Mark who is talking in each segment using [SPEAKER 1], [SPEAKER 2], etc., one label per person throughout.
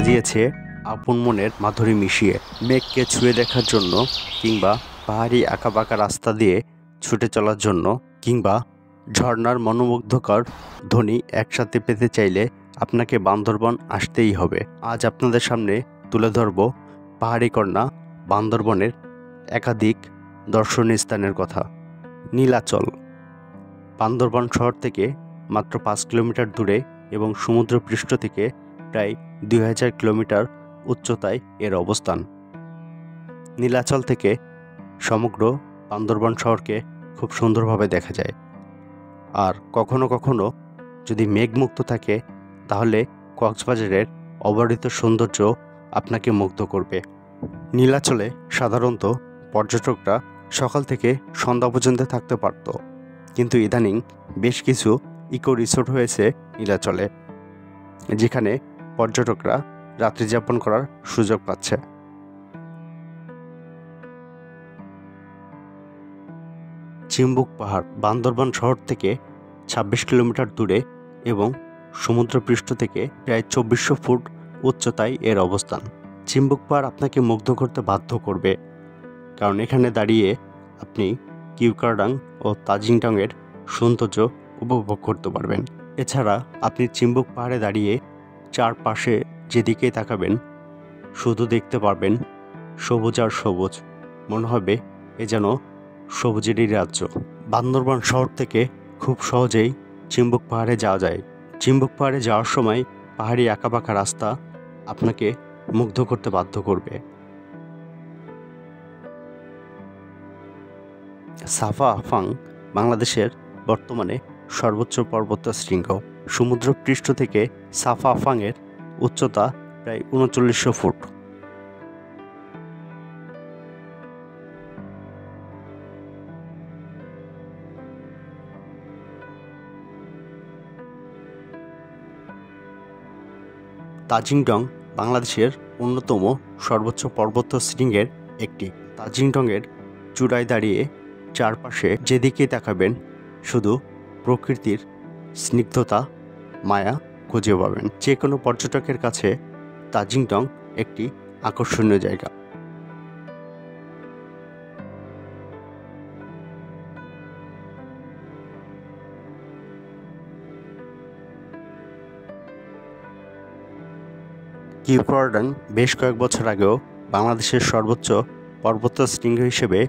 [SPEAKER 1] সাজিয়েছে আপন মনের মাধুরী মিশিয়ে। মেঘকে ছুঁয়ে দেখার জন্য, কিংবা পাহাড়ি আঁকাবাঁকা রাস্তা দিয়ে ছুটে চলার জন্য, কিংবা ঝর্ণার মনোমুগ্ধকর ধ্বনি একসাথে পেতে চাইলে আপনাকে বান্দরবন আসতেই হবে। আজ আপনাদের সামনে তুলে ধরব পাহাড়ি কন্যা বান্দরবনের একাধিক দর্শনীয় স্থানের কথা। নীলাচল বান্দরবান শহর থেকে মাত্র 5 কিলোমিটার দূরে এবং সমুদ্রপৃষ্ঠ থেকে প্রায় 2000 কিলোমিটার উচ্চতায় এর অবস্থান। নীলাচল থেকে সমগ্র বান্দরবান শহরকে খুব সুন্দরভাবে দেখা যায়। আর কখনো কখনো যদি মেঘমুক্ত থাকে তাহলে কক্সবাজারের অবারিত সৌন্দর্য আপনাকে মুগ্ধ করবে। নীলাচলে সাধারণত পর্যটকরা সকাল থেকে সন্ধ্যা পর্যন্ত থাকতে পারত, কিন্তু ইদানিং বেশ কিছু ইকো রিসোর্ট হয়েছে নীলাচলে, যেখানে পর্যটকরা রাত্রি যাপন করার সুযোগ পাচ্ছে। চিম্বুক পাহাড় বান্দরবান শহর থেকে 26 কিলোমিটার দূরে এবং সমুদ্রপৃষ্ঠ থেকে প্রায় 2400 ফুট উচ্চতায় এর অবস্থান। চিম্বুক পাহাড় আপনাকে মুগ্ধ করতে বাধ্য করবে, কারণ এখানে দাঁড়িয়ে আপনি কিউকারডাং ও তাজিংডংয়ের সৌন্দর্য উপভোগ করতে পারবেন। এছাড়া আপনি চিম্বুক পাহাড়ে দাঁড়িয়ে চারপাশে যেদিকে তাকাবেন শুধু দেখতে পারবেন সবুজ আর সবুজ। মনে হবে এ যেন সবুজেরই রাজ্য। বান্দরবান শহর থেকে খুব সহজেই চিম্বুক পাহাড়ে যাওয়া যায়। চিম্বুক পাহাড়ে যাওয়ার সময় পাহাড়ি আঁকাবাঁকা রাস্তা আপনাকে মুগ্ধ করতে বাধ্য করবে। সাফা আফাং বাংলাদেশের বর্তমানে সর্বোচ্চ পর্বত শৃঙ্গ। সমুদ্রপৃষ্ঠ থেকে সাফা আফাংয়ের উচ্চতা প্রায় 3900 ফুট। তাজিংডং বাংলাদেশের অন্যতম সর্বোচ্চ পর্বত শৃঙ্গের একটি। তাজিংডংয়ের চূড়ায় দাঁড়িয়ে চারপাশে যেদিকে তাকাবেন শুধু প্রকৃতির স্নিগ্ধতা, মায়া খুঁজে পাবেন। যে কোনো পর্যটকের কাছে তাজিংডং একটি আকর্ষণীয় জায়গা। কিউকারডাং বেশ কয়েক বছর আগেও বাংলাদেশের সর্বোচ্চ পর্বত শৃঙ্গ হিসেবে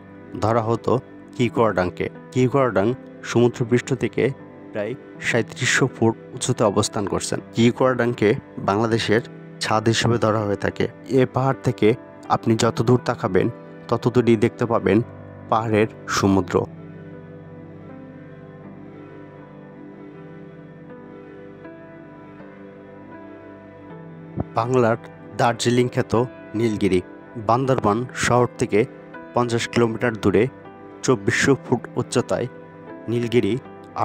[SPEAKER 1] ধরা হতো কিউকারডাংকে। কিউকারডাং সমুদ্রপৃষ্ঠ থেকে প্রায় 3700 ফুট উঁচুতে অবস্থান করছেন। কিউকারডাংকে বাংলাদেশের ছাদ হিসেবে ধরা হয়ে থাকে। এ পাহাড় থেকে আপনি যত দূর তাকাবেন তত দূরই দেখতে পাবেন পাহাড়ের সমুদ্র। বাংলার দার্জিলিং খ্যাত নীলগিরি বান্দরবান শহর থেকে 50 কিলোমিটার দূরে 2400 ফুট উচ্চতায় নীলগিরি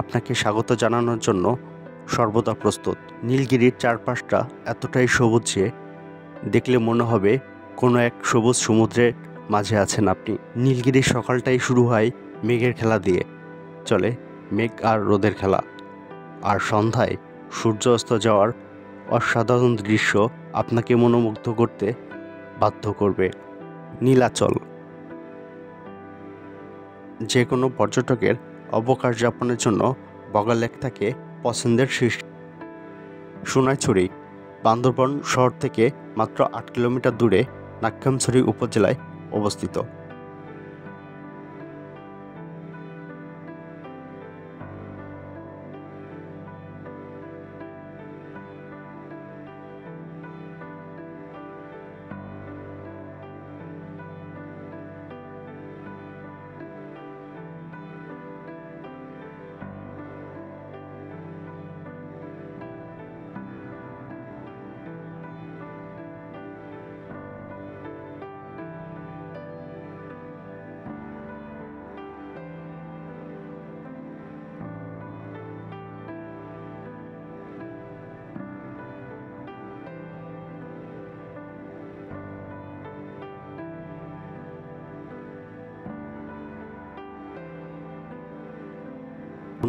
[SPEAKER 1] আপনাকে স্বাগত জানানোর জন্য সর্বদা প্রস্তুত। নীলগিরির চারপাশটা এতটাই সবুজ যে দেখলে মনে হবে কোনো এক সবুজ সমুদ্রের মাঝে আছেন আপনি। নীলগিরির সকালটাই শুরু হয় মেঘের খেলা দিয়ে, চলে মেঘ আর রোদের খেলা, আর সন্ধ্যায় সূর্য অস্ত যাওয়ার অসাধারণ দৃশ্য আপনাকে মনোমুগ্ধ করতে বাধ্য করবে। নীলাচল যে কোনো পর্যটকের অবকাশ যাপনের জন্য বগালেক থাকে পছন্দের শীর্ষ। সোনাইছড়ি বান্দরবান শহর থেকে মাত্র 8 কিলোমিটার দূরে নাক্কামছড়ি উপজেলায় অবস্থিত।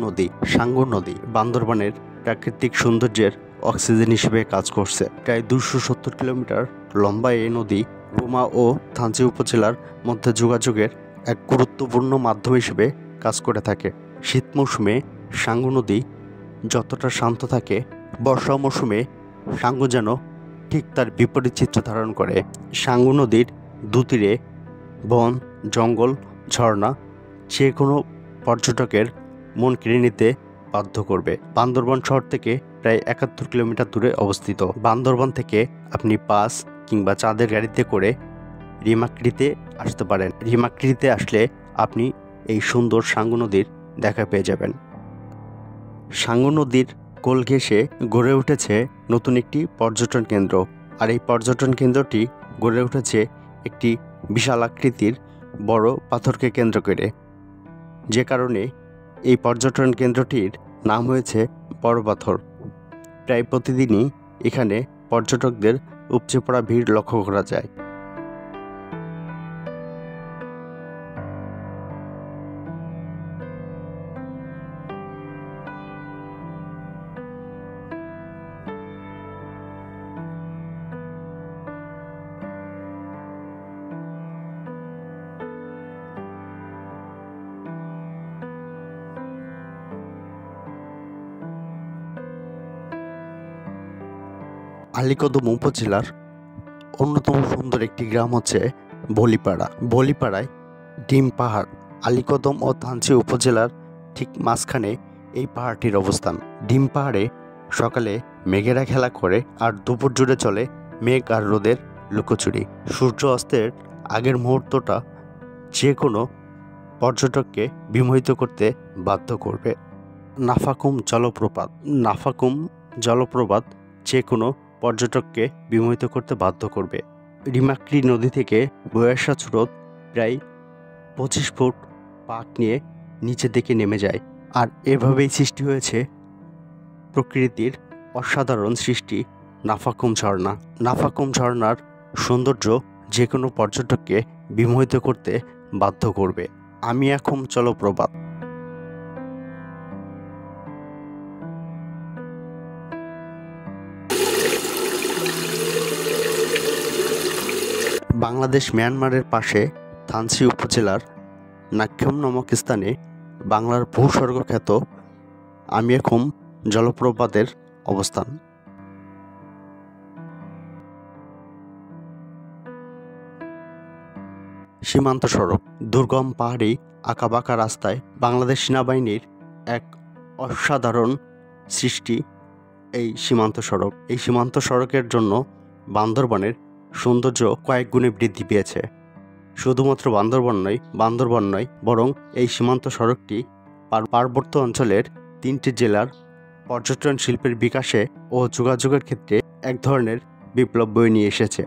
[SPEAKER 1] নদী সাঙ্গু নদী বান্দরবানের প্রাকৃতিক সৌন্দর্যের অক্সিজেন হিসেবে কাজ করছে। প্রায় 270 কিলোমিটার লম্বা এই নদী বোমা ও থানচি উপজেলার মধ্যে যোগাযোগের এক গুরুত্বপূর্ণ মাধ্যম হিসেবে কাজ করে থাকে। শীত মৌসুমে সাঙ্গু নদী যতটা শান্ত থাকে, বর্ষা মৌসুমে সাঙ্গু যেন ঠিক তার বিপরীত চিত্র ধারণ করে। সাঙ্গু নদীর দুতীরে বন, জঙ্গল, ঝর্ণা যে কোনো পর্যটকের মন কেড়ে নিতে বাধ্য করবে। বান্দরবান শহর থেকে প্রায় 71 কিলোমিটার দূরে অবস্থিত। বান্দরবান থেকে আপনি বাস কিংবা চাঁদের গাড়িতে করে রিমাক্রিতে আসতে পারেন। রিমাক্রিতে আসলে আপনি এই সুন্দর সাঙ্গু নদীর দেখা পেয়ে যাবেন। সাঙ্গু নদীর কোল ঘেঁষে গড়ে উঠেছে নতুন একটি পর্যটন কেন্দ্র। আর এই পর্যটন কেন্দ্রটি গড়ে উঠেছে একটি বিশাল আকৃতির বড় পাথরকে কেন্দ্র করে, যে কারণে এই পর্যটন কেন্দ্রটির নাম হয়েছে বড় পাথর। প্রায় প্রতিদিনই এখানে পর্যটকদের উপচে পড়া ভিড় লক্ষ্য করা যায়। আলীকদম উপজেলার অন্যতম সুন্দর একটি গ্রাম হচ্ছে বলিপাড়া। বলিপাড়ায় ডিম পাহাড়। আলীকদম ও থানচি উপজেলার ঠিক মাঝখানে এই পাহাড়টির অবস্থান। ডিম পাহাড়ে সকালে মেঘেরা খেলা করে আর দুপুর জুড়ে চলে মেঘ আর রোদের লুকোচুরি। সূর্য অস্তের আগের মুহূর্তটা যে কোনো পর্যটককে বিমোহিত করতে বাধ্য করবে। নাফাকুম জলপ্রপাত। নাফাকুম জলপ্রপাত যে কোনো পর্যটককে বিমোহিত করতে বাধ্য করবে। রিমাক্রি নদী থেকে বয়ে আসা স্রোত প্রায় 25 ফুট পাক নিয়ে নিচের দিকে নেমে যায়। আর এভাবেই সৃষ্টি হয়েছে প্রকৃতির অসাধারণ সৃষ্টি নাফাকুম ঝর্ণা। নাফাকুম ঝর্ণার সৌন্দর্য যে কোনো পর্যটককে বিমোহিত করতে বাধ্য করবে। আমিয়াখুম জলপ্রপাত। বাংলাদেশ মিয়ানমারের পাশে থানচি উপজেলার নাক্ষম নামক স্থানে বাংলার ভূস্বর্গ খ্যাত আমিয়াখুম জলপ্রপাতের অবস্থান। সীমান্ত সড়ক। দুর্গম পাহাড়ি আঁকাবাঁকা রাস্তায় বাংলাদেশ সেনাবাহিনীর এক অসাধারণ সৃষ্টি এই সীমান্ত সড়ক। এই সীমান্ত সড়কের জন্য বান্দরবানের সৌন্দর্য কয়েক গুণে বৃদ্ধি পেয়েছে। শুধুমাত্র বান্দরবান নয় বরং এই সীমান্ত সড়কটি পার্বত্য অঞ্চলের 3টি জেলার পর্যটন শিল্পের বিকাশে ও যোগাযোগের ক্ষেত্রে এক ধরনের বিপ্লব বয়ে নিয়ে এসেছে।